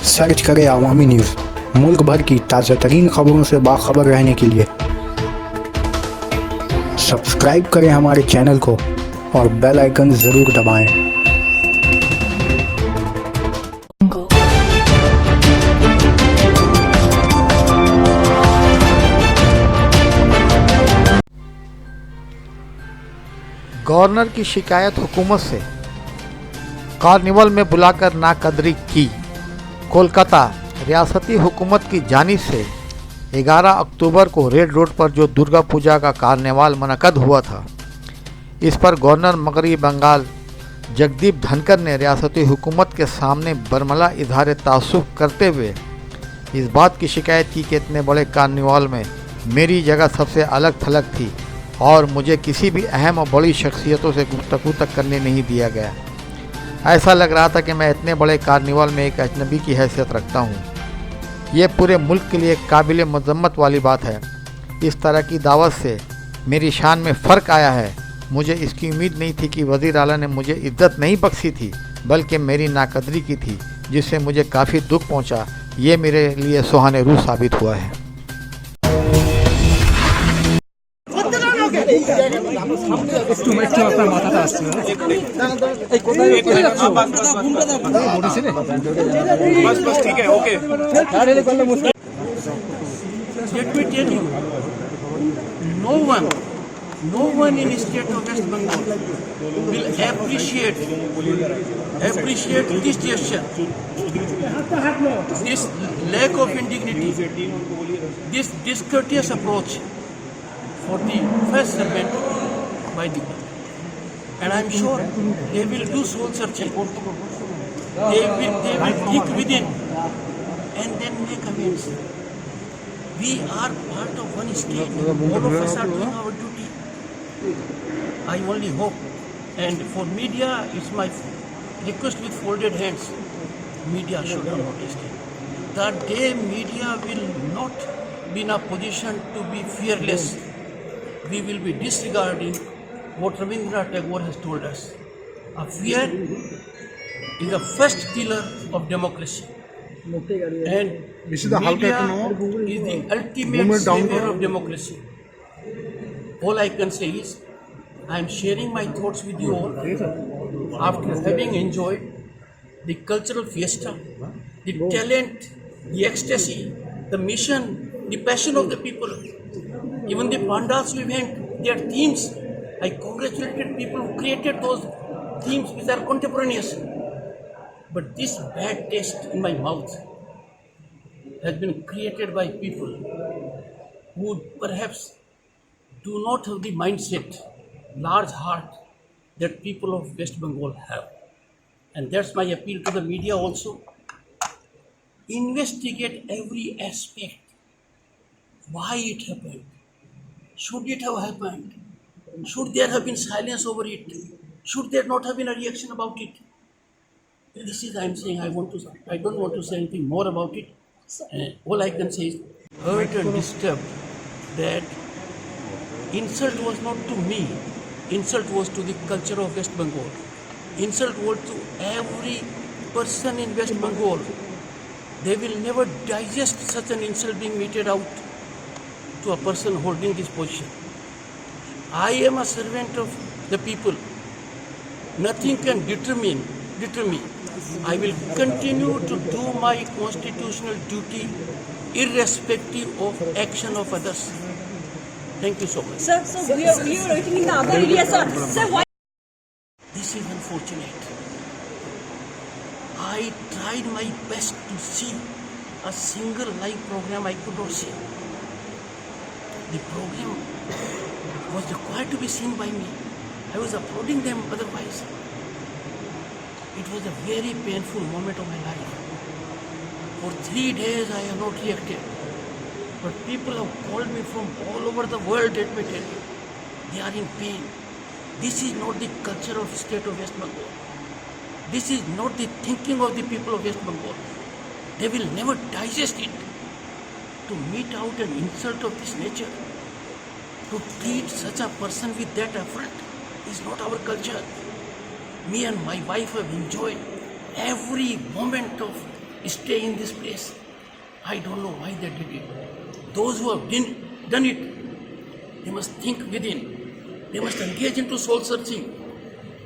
Search करें अवामी news. मुल्क भर की ताज़ा तरीन खबरों से बाखबर रहने के लिए सब्सक्राइब करें हमारे चैनल को और बेल आइकन ज़रूर दबाएं। गवर्नर की शिकायत हुकूमत से, कार्निवल में बुलाकर नाकदरी की। कोलकाता रियासती हुकूमत की जानिब से 11 अक्टूबर को रेड रोड पर जो दुर्गा पूजा का कार्निवाल मुनक़द हुआ था, इस पर गवर्नर मगरबी बंगाल जगदीप धनखड़ ने रियासती हुकूमत के सामने बरमला इज़हार तासुब करते हुए इस बात की शिकायत की कि इतने बड़े कार्निवाल में मेरी जगह सबसे अलग थलग थी और मुझे किसी भी अहम और बड़ी शख्सियतों से गुफ्तगू तक करने नहीं दिया गया। ऐसा लग रहा था कि मैं इतने बड़े कार्निवाल में एक अजनबी की हैसियत रखता हूँ। ये पूरे मुल्क के लिए काबिल मज़म्मत वाली बात है। इस तरह की दावत से मेरी शान में फ़र्क आया है। मुझे इसकी उम्मीद नहीं थी कि वज़ीर आला ने मुझे इज़्ज़त नहीं बख्शी थी, बल्कि मेरी नाकदरी की थी, जिससे मुझे काफ़ी दुख पहुँचा। ये मेरे लिए सुहाने रूह साबित हुआ है। Let me tell you, no one in the state of West Bengal will appreciate this gesture, this lack of indignity, this discourteous approach for the first servant by the government. And I'm sure they will do soul searching. They will dig within and then make amends. We are part of one state. All of us are doing our duty. I only hope. And for media, it's my request with folded hands. Media should have noticed it. That day media will not be in a position to be fearless. We will be disregarding what Rabindranath Tagore has told us. A fear is the first killer of democracy. And media is the ultimate savior of democracy. All I can say is, I am sharing my thoughts with you all after having enjoyed the cultural fiesta, the talent, the ecstasy, the mission, the passion of the people. Even the pandals we went, their themes. I congratulated people who created those themes which are contemporaneous. But this bad taste in my mouth has been created by people who perhaps do not have the mindset, large heart that people of West Bengal have. And that's my appeal to the media also. Investigate every aspect. Why it happened? Should it have happened? Should there have been silence over it? Should there not have been a reaction about it? This is I'm saying I don't want to say anything more about it. All I can say is hurt and disturbed that insult was not to me. Insult was to the culture of West Bengal. Insult was to every person in West Bengal. They will never digest such an insult being meted out to a person holding this position. I am a servant of the people. Nothing can deter me. I will continue to do my constitutional duty irrespective of action of others. Thank you so much. Sir, so we are waiting in the other area, sir. Sir, why? This is unfortunate. I tried my best to see a single live program I could not see. The program was required to be seen by me. I was applauding them otherwise. It was a very painful moment of my life. For 3 days I have not reacted. But people have called me from all over the world, let me tell you. They are in pain. This is not the culture of the state of West Bengal. This is not the thinking of the people of West Bengal. They will never digest it. To mete out an insult of this nature, to treat such a person with that affront is not our culture. Me and my wife have enjoyed every moment of stay in this place. I don't know why they did it. Those who have done it, they must think within. They must engage into soul searching.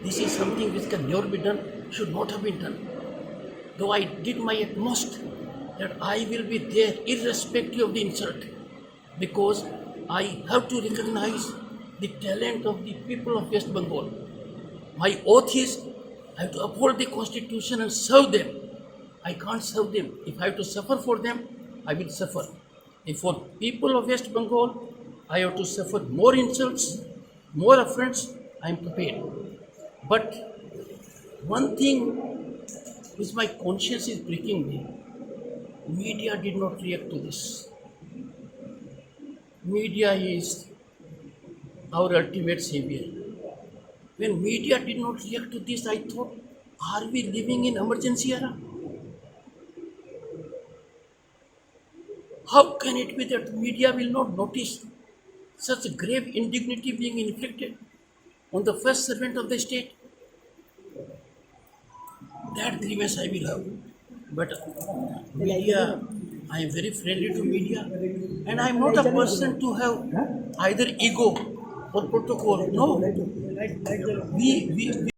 This is something which can never be done, should not have been done. Though I did my utmost that I will be there irrespective of the insult, because I have to recognize the talent of the people of West Bengal. My oath is I have to uphold the constitution and serve them. I can't serve them. If I have to suffer for them, I will suffer. If for people of West Bengal, I have to suffer more insults, more affronts, I am prepared. But one thing which my conscience is pricking me, media did not react to this. Media is our ultimate savior. When media did not react to this, I thought, are we living in emergency era? How can it be that media will not notice such grave indignity being inflicted on the first servant of the state? That grievance I will have. But media, I am very friendly to media, and I am not a person to have either ego or protocol. No. We